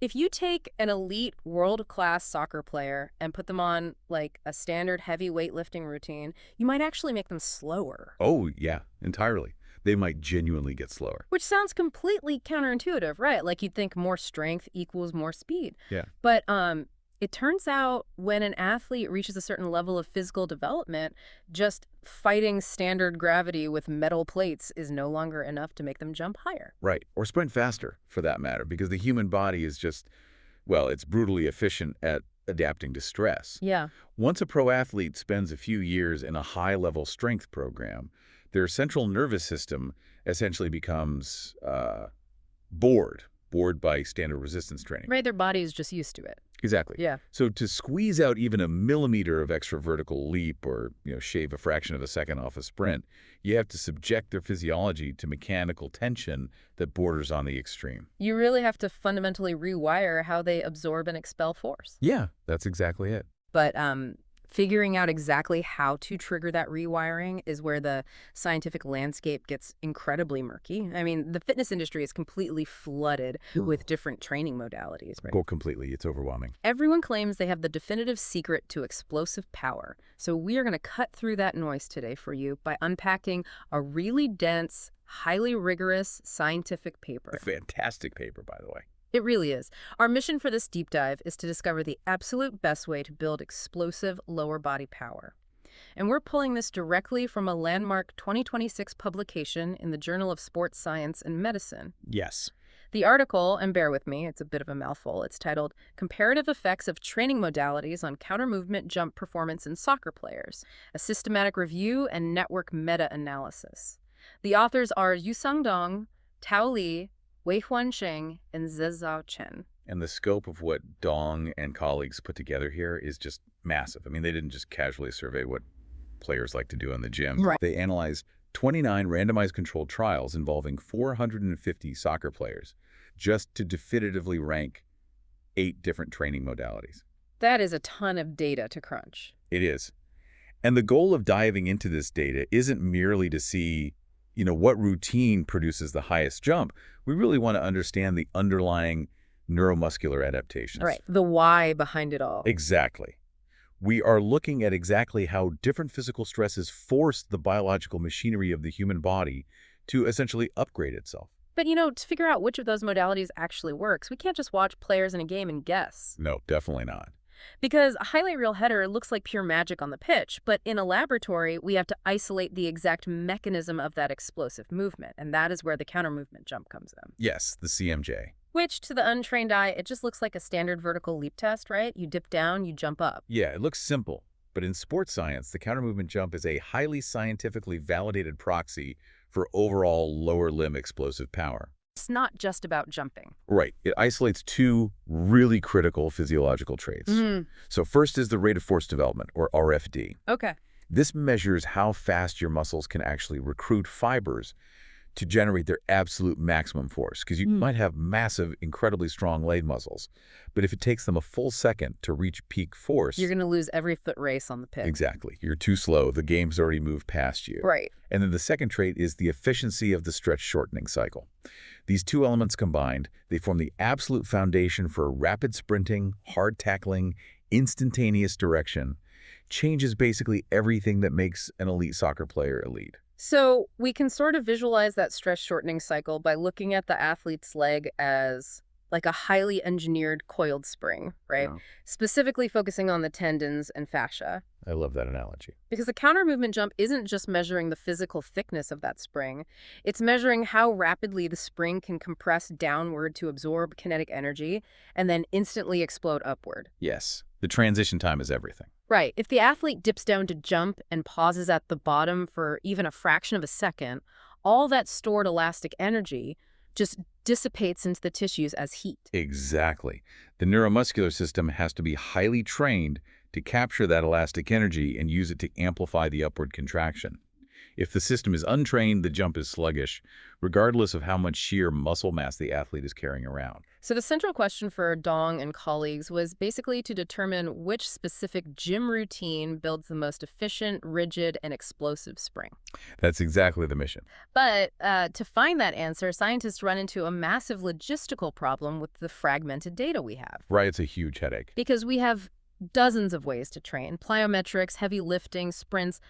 If you take an elite world-class soccer player and put them on, like, a standard heavy weightlifting routine, you might actually make them slower. Oh, yeah, entirely. They might genuinely get slower. Which sounds completely counterintuitive, right? Like you'd think more strength equals more speed. Yeah. But it turns out when an athlete reaches a certain level of physical development, just fighting standard gravity with metal plates is no longer enough to make them jump higher. Right. Or sprint faster, for that matter, because the human body is just, well, it's brutally efficient at adapting to stress. Yeah. Once a pro athlete spends a few years in a high-level strength program, their central nervous system essentially becomes bored by standard resistance training. Right, their body is just used to it. Exactly. Yeah. So to squeeze out even a millimeter of extra vertical leap or shave a fraction of a second off a sprint, you have to subject their physiology to mechanical tension that borders on the extreme. You really have to fundamentally rewire how they absorb and expel force. Yeah, that's exactly it. But figuring out exactly how to trigger that rewiring is where the scientific landscape gets incredibly murky. I mean, the fitness industry is completely flooded with different training modalities, right? Go completely. It's overwhelming. Everyone claims they have the definitive secret to explosive power. So we are going to cut through that noise today for you by unpacking a really dense, highly rigorous scientific paper. A fantastic paper, by the way. It really is. Our mission for this deep dive is to discover the absolute best way to build explosive lower body power. And we're pulling this directly from a landmark 2026 publication in the Journal of Sports Science and Medicine. Yes. The article, and bear with me, it's a bit of a mouthful, it's titled Comparative Effects of Training Modalities on Countermovement Jump Performance in Soccer Players, a Systematic Review and Network Meta-Analysis. The authors are Xusong, Tao Li, Weihuan Xing, and Zezhao Chen. And the scope of what Dong and colleagues put together here is just massive. I mean, they didn't just casually survey what players like to do in the gym. Right. They analyzed 29 randomized controlled trials involving 450 soccer players just to definitively rank 8 different training modalities. That is a ton of data to crunch. It is. And the goal of diving into this data isn't merely to see what routine produces the highest jump. We really want to understand the underlying neuromuscular adaptations. Right, the why behind it all. Exactly. We are looking at exactly how different physical stresses force the biological machinery of the human body to essentially upgrade itself. But, to figure out which of those modalities actually works, we can't just watch players in a game and guess. No, definitely not. Because a highlight reel header looks like pure magic on the pitch, but in a laboratory, we have to isolate the exact mechanism of that explosive movement, and that is where the counter-movement jump comes in. Yes, the CMJ. Which, to the untrained eye, it just looks like a standard vertical leap test, right? You dip down, you jump up. Yeah, it looks simple, but in sports science, the counter-movement jump is a highly scientifically validated proxy for overall lower limb explosive power. It's not just about jumping. Right. It isolates 2 really critical physiological traits. So first is the rate of force development, or RFD. Okay. This measures how fast your muscles can actually recruit fibers to generate their absolute maximum force, because you might have massive, incredibly strong leg muscles, but if it takes them a full second to reach peak force... You're going to lose every foot race on the pitch. Exactly. You're too slow. The game's already moved past you. Right. And then the second trait is the efficiency of the stretch shortening cycle. These 2 elements combined, they form the absolute foundation for rapid sprinting, hard tackling, instantaneous direction. Changes basically everything that makes an elite soccer player elite. So we can sort of visualize that stress shortening cycle by looking at the athlete's leg as like a highly engineered coiled spring, right? Wow. Specifically focusing on the tendons and fascia. I love that analogy. Because the counter movement jump isn't just measuring the physical thickness of that spring. It's measuring how rapidly the spring can compress downward to absorb kinetic energy and then instantly explode upward. Yes. The transition time is everything. Right. If the athlete dips down to jump and pauses at the bottom for even a fraction of a second, all that stored elastic energy just dissipates into the tissues as heat. Exactly. The neuromuscular system has to be highly trained to capture that elastic energy and use it to amplify the upward contraction. If the system is untrained, the jump is sluggish, regardless of how much sheer muscle mass the athlete is carrying around. So the central question for Dong and colleagues was basically to determine which specific gym routine builds the most efficient, rigid, and explosive spring. That's exactly the mission. But to find that answer, scientists run into a massive logistical problem with the fragmented data we have. Right, it's a huge headache. Because we have dozens of ways to train, plyometrics, heavy lifting, sprints,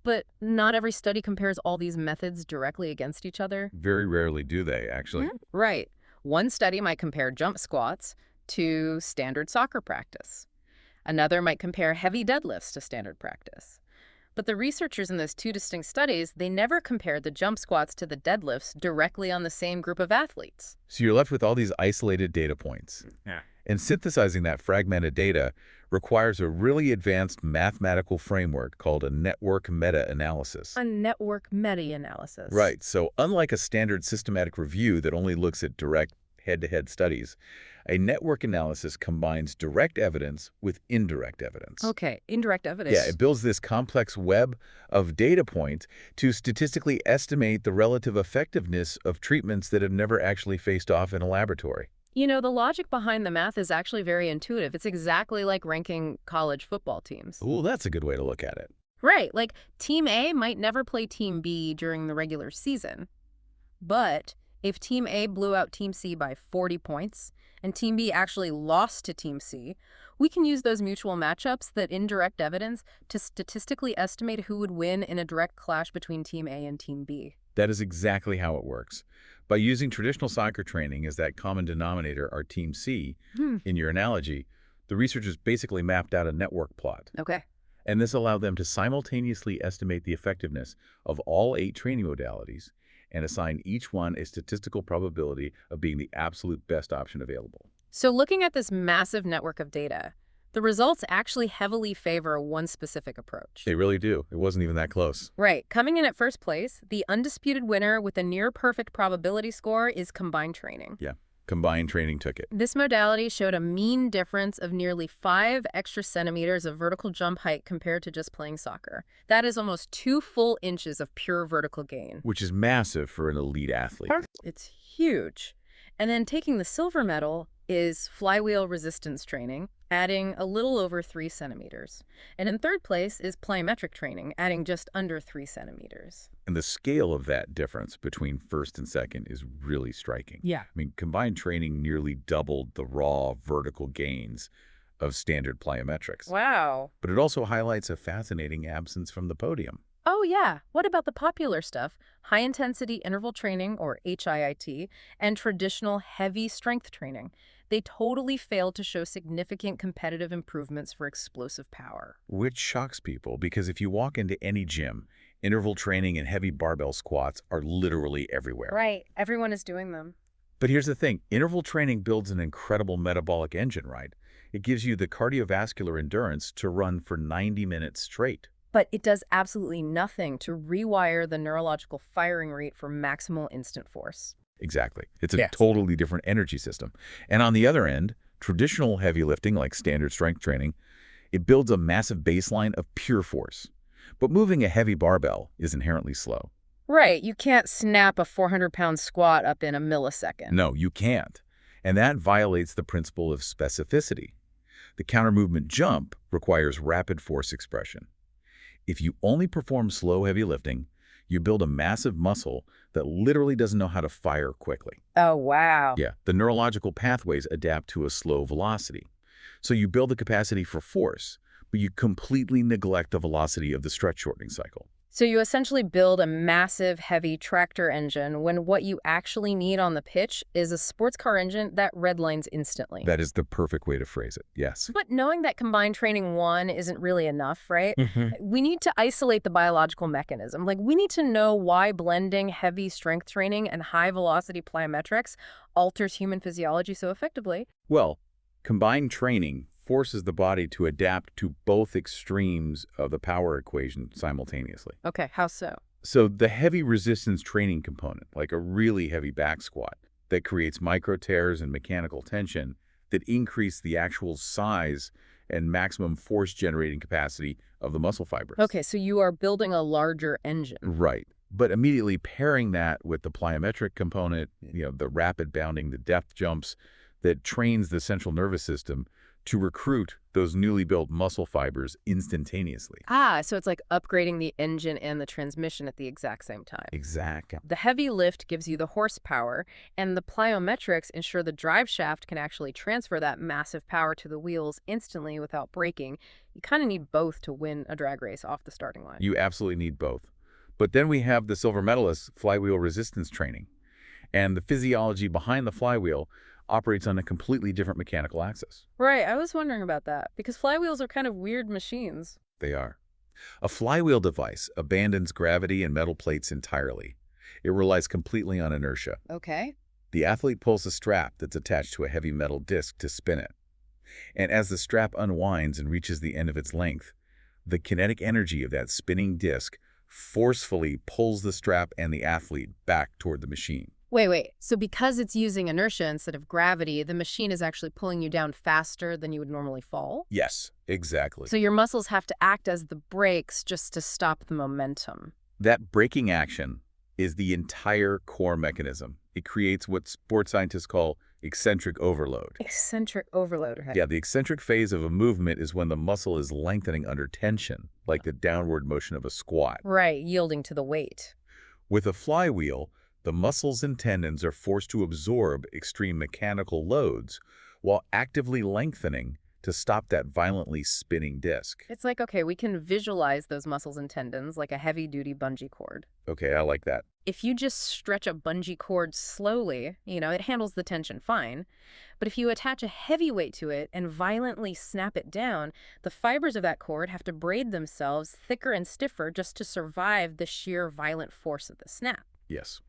but not every study compares all these methods directly against each other. Very rarely do they, actually. Right. One study might compare jump squats to standard soccer practice. Another might compare heavy deadlifts to standard practice. But the researchers in those two distinct studies, they never compared the jump squats to the deadlifts directly on the same group of athletes. So you're left with all these isolated data points. Yeah. And synthesizing that fragmented data requires a really advanced mathematical framework called a network meta-analysis. A network meta-analysis. Right. So unlike a standard systematic review that only looks at direct head-to-head studies, a network analysis combines direct evidence with indirect evidence. Okay, indirect evidence. Yeah, it builds this complex web of data points to statistically estimate the relative effectiveness of treatments that have never actually faced off in a laboratory. You know, the logic behind the math is actually very intuitive. It's exactly like ranking college football teams. Ooh, that's a good way to look at it. Right, like Team A might never play Team B during the regular season. But if Team A blew out Team C by 40 points, and Team B actually lost to Team C, we can use those mutual matchups, that indirect evidence, to statistically estimate who would win in a direct clash between Team A and Team B. That is exactly how it works. By using traditional soccer training as that common denominator, our Team C, in your analogy, the researchers basically mapped out a network plot. Okay. And this allowed them to simultaneously estimate the effectiveness of all 8 training modalities and assign each one a statistical probability of being the absolute best option available. So looking at this massive network of data, the results actually heavily favor one specific approach. They really do. It wasn't even that close. Right. Coming in at first place, the undisputed winner with a near-perfect probability score is combined training. Yeah. Combined training took it. This modality showed a mean difference of nearly 5 extra centimeters of vertical jump height compared to just playing soccer. That is almost 2 full inches of pure vertical gain. Which is massive for an elite athlete. It's huge. And then taking the silver medal is flywheel resistance training, adding a little over 3 centimeters. And in third place is plyometric training, adding just under 3 centimeters. And the scale of that difference between first and second is really striking. Yeah. I mean, combined training nearly doubled the raw vertical gains of standard plyometrics. Wow. But it also highlights a fascinating absence from the podium. Oh, yeah. What about the popular stuff? High-intensity interval training, or HIIT, and traditional heavy strength training. They totally failed to show significant competitive improvements for explosive power. Which shocks people, because if you walk into any gym, interval training and heavy barbell squats are literally everywhere. Right. Everyone is doing them. But here's the thing. Interval training builds an incredible metabolic engine, right? It gives you the cardiovascular endurance to run for 90 minutes straight. But it does absolutely nothing to rewire the neurological firing rate for maximal instant force. Exactly. It's a totally different energy system. And on the other end, traditional heavy lifting, like standard strength training, it builds a massive baseline of pure force. But moving a heavy barbell is inherently slow. Right. You can't snap a 400-pound squat up in a millisecond. No, you can't. And that violates the principle of specificity. The counter-movement jump requires rapid force expression. If you only perform slow heavy lifting, you build a massive muscle that literally doesn't know how to fire quickly. Oh, wow. Yeah, the neurological pathways adapt to a slow velocity. So you build the capacity for force, but you completely neglect the velocity of the stretch shortening cycle. So you essentially build a massive, heavy tractor engine when what you actually need on the pitch is a sports car engine that redlines instantly. That is the perfect way to phrase it, yes. But knowing that combined training one isn't really enough, right? We need to isolate the biological mechanism. Like, we need to know why blending heavy strength training and high-velocity plyometrics alters human physiology so effectively. Well, combined training forces the body to adapt to both extremes of the power equation simultaneously. Okay, how so? So the heavy resistance training component, like a really heavy back squat, that creates micro tears and mechanical tension that increase the actual size and maximum force generating capacity of the muscle fibers. Okay, so you are building a larger engine. Right. But immediately pairing that with the plyometric component, the rapid bounding, the depth jumps, that trains the central nervous system to recruit those newly built muscle fibers instantaneously. Ah, so it's like upgrading the engine and the transmission at the exact same time. Exactly. The heavy lift gives you the horsepower, and the plyometrics ensure the drive shaft can actually transfer that massive power to the wheels instantly without braking. You kind of need both to win a drag race off the starting line. You absolutely need both. But then we have the silver medalist flywheel resistance training. And the physiology behind the flywheel operates on a completely different mechanical axis. Right, I was wondering about that, because flywheels are kind of weird machines. They are. A flywheel device abandons gravity and metal plates entirely. It relies completely on inertia. Okay. The athlete pulls a strap that's attached to a heavy metal disc to spin it. And as the strap unwinds and reaches the end of its length, the kinetic energy of that spinning disc forcefully pulls the strap and the athlete back toward the machine. Wait. So because it's using inertia instead of gravity, the machine is actually pulling you down faster than you would normally fall? Yes, exactly. So your muscles have to act as the brakes just to stop the momentum. That braking action is the entire core mechanism. It creates what sports scientists call eccentric overload. Eccentric overload, right? Yeah, the eccentric phase of a movement is when the muscle is lengthening under tension, like the downward motion of a squat. Right, yielding to the weight. With a flywheel, the muscles and tendons are forced to absorb extreme mechanical loads while actively lengthening to stop that violently spinning disc. It's like, okay, we can visualize those muscles and tendons like a heavy-duty bungee cord. Okay, I like that. If you just stretch a bungee cord slowly, it handles the tension fine. But if you attach a heavy weight to it and violently snap it down, the fibers of that cord have to braid themselves thicker and stiffer just to survive the sheer violent force of the snap. Yes.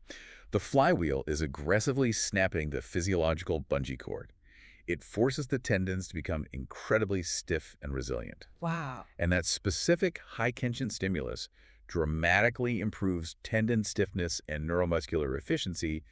The flywheel is aggressively snapping the physiological bungee cord. It forces the tendons to become incredibly stiff and resilient. Wow. And that specific high-tension stimulus dramatically improves tendon stiffness and neuromuscular efficiency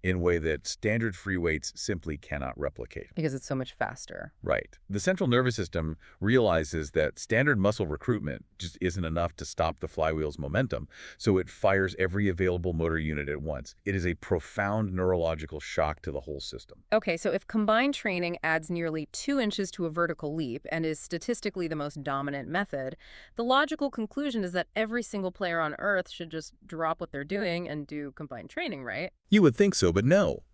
in a way that standard free weights simply cannot replicate. Because it's so much faster. Right. The central nervous system realizes that standard muscle recruitment just isn't enough to stop the flywheel's momentum, so it fires every available motor unit at once. It is a profound neurological shock to the whole system. Okay, so if combined training adds nearly 2 inches to a vertical leap and is statistically the most dominant method, the logical conclusion is that every single player on Earth should just drop what they're doing and do combined training, right? You would think so, but no.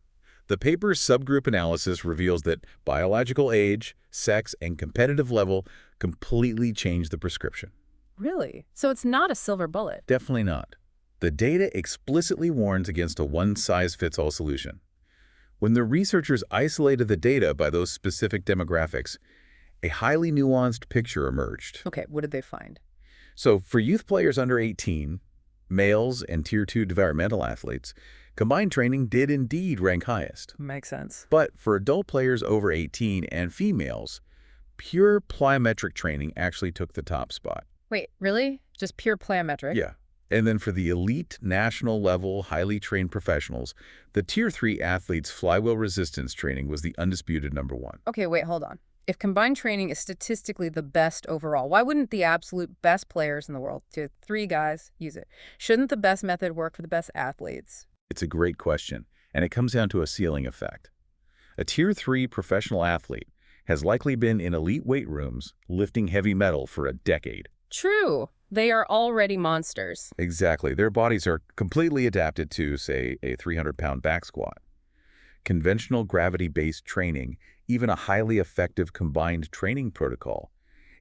The paper's subgroup analysis reveals that biological age, sex, and competitive level completely change the prescription. Really? So it's not a silver bullet? Definitely not. The data explicitly warns against a one-size-fits-all solution. When the researchers isolated the data by those specific demographics, a highly nuanced picture emerged. Okay, what did they find? So for youth players under 18, males and Tier 2 developmental athletes, combined training did indeed rank highest. Makes sense. But for adult players over 18 and females, pure plyometric training actually took the top spot. Wait, really? Just pure plyometric? Yeah. And then for the elite national level, highly trained professionals, the Tier 3 athletes' flywheel resistance training was the undisputed #1. Okay, wait, hold on. If combined training is statistically the best overall, why wouldn't the absolute best players in the world, Tier 3 guys, use it? Shouldn't the best method work for the best athletes? It's a great question, and it comes down to a ceiling effect. A Tier 3 professional athlete has likely been in elite weight rooms lifting heavy metal for a decade. True. They are already monsters. Exactly. Their bodies are completely adapted to, say, a 300-pound back squat. Conventional gravity-based training, even a highly effective combined training protocol,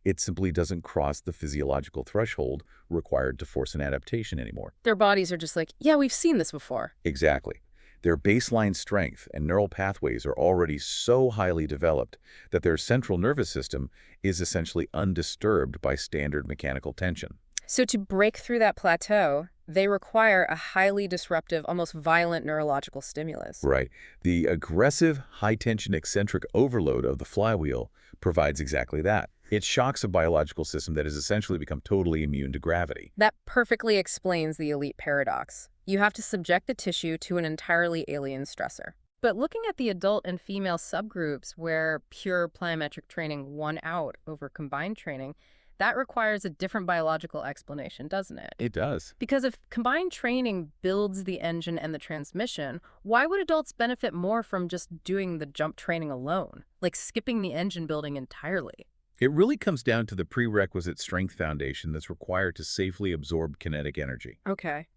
it simply doesn't cross the physiological threshold required to force an adaptation anymore. Their bodies are just like, yeah, we've seen this before. Exactly. Their baseline strength and neural pathways are already so highly developed that their central nervous system is essentially undisturbed by standard mechanical tension. So to break through that plateau, they require a highly disruptive, almost violent neurological stimulus. Right. The aggressive, high-tension eccentric overload of the flywheel provides exactly that. It shocks a biological system that has essentially become totally immune to gravity. That perfectly explains the elite paradox. You have to subject the tissue to an entirely alien stressor. But looking at the adult and female subgroups where pure plyometric training won out over combined training, that requires a different biological explanation, doesn't it? It does. Because if combined training builds the engine and the transmission, why would adults benefit more from just doing the jump training alone, like skipping the engine building entirely? It really comes down to the prerequisite strength foundation that's required to safely absorb kinetic energy. Okay.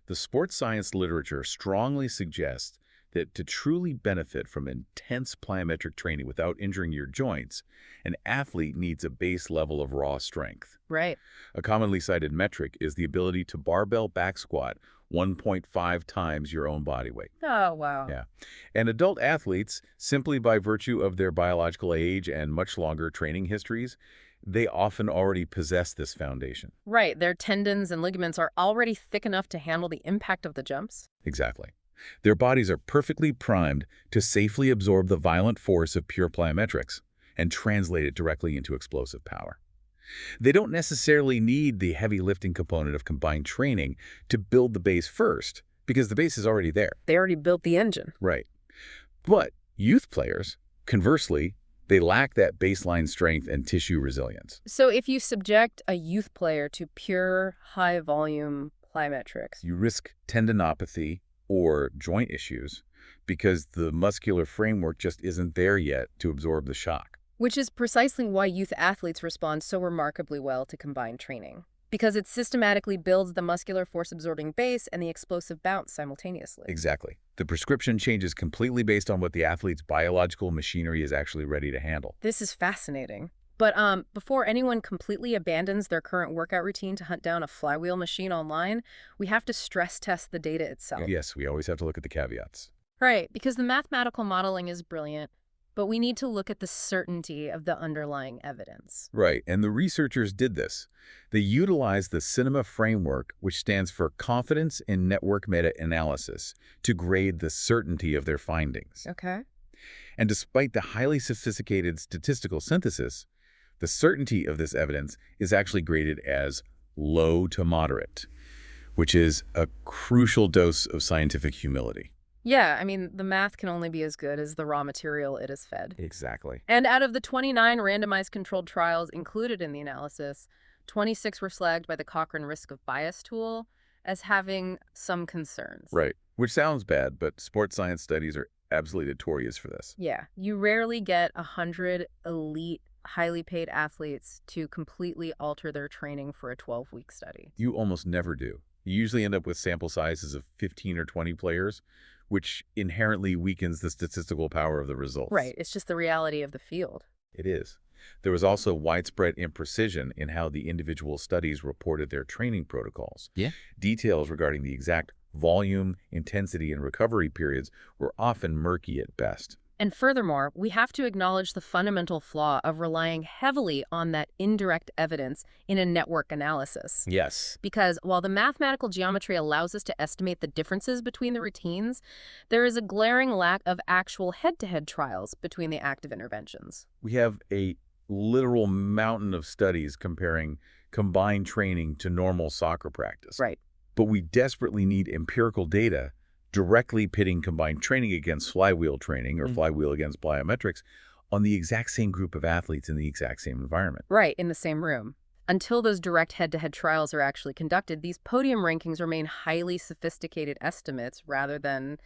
The sports science literature strongly suggests that to truly benefit from intense plyometric training without injuring your joints, an athlete needs a base level of raw strength. Right. A commonly cited metric is the ability to barbell back squat 1.5 times your own body weight. Oh, wow. Yeah. And adult athletes, simply by virtue of their biological age and much longer training histories, they often already possess this foundation. Right. Their tendons and ligaments are already thick enough to handle the impact of the jumps. Exactly. Their bodies are perfectly primed to safely absorb the violent force of pure plyometrics and translate it directly into explosive power. They don't necessarily need the heavy lifting component of combined training to build the base first, because the base is already there. They already built the engine. Right. But youth players, conversely, they lack that baseline strength and tissue resilience. So if you subject a youth player to pure high-volume plyometrics, You risk tendinopathy or joint issues because the muscular framework just isn't there yet to absorb the shock. which is precisely why youth athletes respond so remarkably well to combined training, because it systematically builds the muscular force-absorbing base and the explosive bounce simultaneously. Exactly. The prescription changes completely based on what the athlete's biological machinery is actually ready to handle. This is fascinating. But before anyone completely abandons their current workout routine to hunt down a flywheel machine online, we have to stress test the data itself. Yes, we always have to look at the caveats. Right, because the mathematical modeling is brilliant, but we need to look at the certainty of the underlying evidence. Right, and the researchers did this. They utilized the CINEMA framework, which stands for Confidence in Network Meta-Analysis, to grade the certainty of their findings. Okay. And despite the highly sophisticated statistical synthesis, the certainty of this evidence is actually graded as low to moderate, which is a crucial dose of scientific humility. Yeah, I mean, the math can only be as good as the raw material it is fed. Exactly. And out of the 29 randomized controlled trials included in the analysis, 26 were flagged by the Cochrane Risk of Bias tool as having some concerns. Right, which sounds bad, but sports science studies are absolutely notorious for this. Yeah, you rarely get 100 elite, highly paid athletes to completely alter their training for a 12-week study. You almost never do. You usually end up with sample sizes of 15 or 20 players, which inherently weakens the statistical power of the results. Right, it's just the reality of the field. It is. There was also widespread imprecision in how the individual studies reported their training protocols. Yeah. Details regarding the exact volume, intensity, and recovery periods were often murky at best. And furthermore, we have to acknowledge the fundamental flaw of relying heavily on that indirect evidence in a network analysis. Yes. Because while the mathematical geometry allows us to estimate the differences between the routines, there is a glaring lack of actual head-to-head trials between the active interventions. We have a literal mountain of studies comparing combined training to normal soccer practice. Right. But we desperately need empirical data directly pitting combined training against flywheel training or flywheel against plyometrics on the exact same group of athletes in the exact same environment. Right, in the same room. Until those direct head-to-head trials are actually conducted, these podium rankings remain highly sophisticated estimates rather than,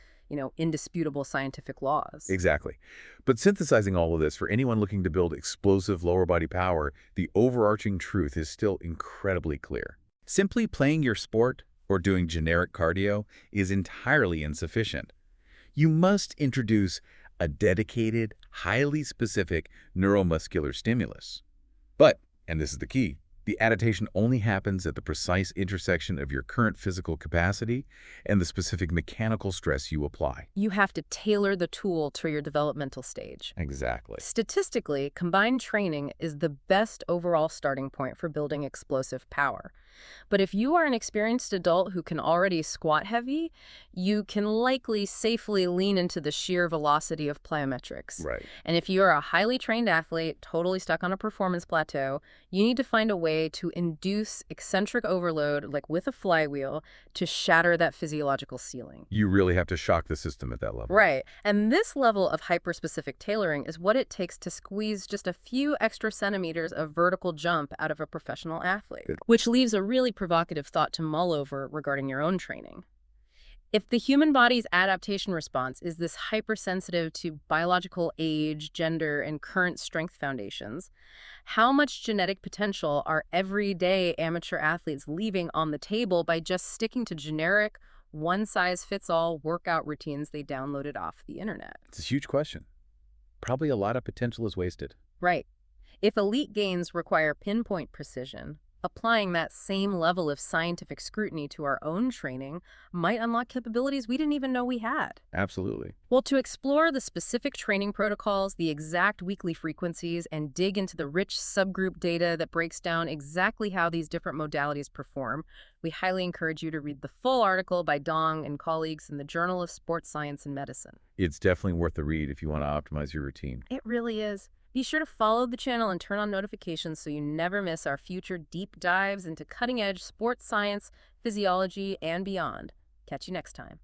indisputable scientific laws. Exactly. But synthesizing all of this, for anyone looking to build explosive lower body power, the overarching truth is still incredibly clear. Simply playing your sport or doing generic cardio is entirely insufficient. You must introduce a dedicated, highly specific neuromuscular stimulus. But, and this is the key, the adaptation only happens at the precise intersection of your current physical capacity and the specific mechanical stress you apply. You have to tailor the tool to your developmental stage. Exactly. Statistically, combined training is the best overall starting point for building explosive power. But if you are an experienced adult who can already squat heavy, you can likely safely lean into the sheer velocity of plyometrics. Right. And if you are a highly trained athlete, totally stuck on a performance plateau, you need to find a way way to induce eccentric overload, like with a flywheel, to shatter that physiological ceiling. You really have to shock the system at that level. Right. And this level of hyper-specific tailoring is what it takes to squeeze just a few extra centimeters of vertical jump out of a professional athlete. Good. Which leaves a really provocative thought to mull over regarding your own training. If the human body's adaptation response is this hypersensitive to biological age, gender, and current strength foundations, how much genetic potential are everyday amateur athletes leaving on the table by just sticking to generic, one-size-fits-all workout routines they downloaded off the internet? It's a huge question. Probably a lot of potential is wasted. Right. If elite gains require pinpoint precision, applying that same level of scientific scrutiny to our own training might unlock capabilities we didn't even know we had. Absolutely. Well, to explore the specific training protocols, the exact weekly frequencies, and dig into the rich subgroup data that breaks down exactly how these different modalities perform, we highly encourage you to read the full article by Dong and colleagues in the Journal of Sports Science and Medicine. It's definitely worth the read if you want to optimize your routine. It really is. Be sure to follow the channel and turn on notifications so you never miss our future deep dives into cutting-edge sports science, physiology, and beyond. Catch you next time.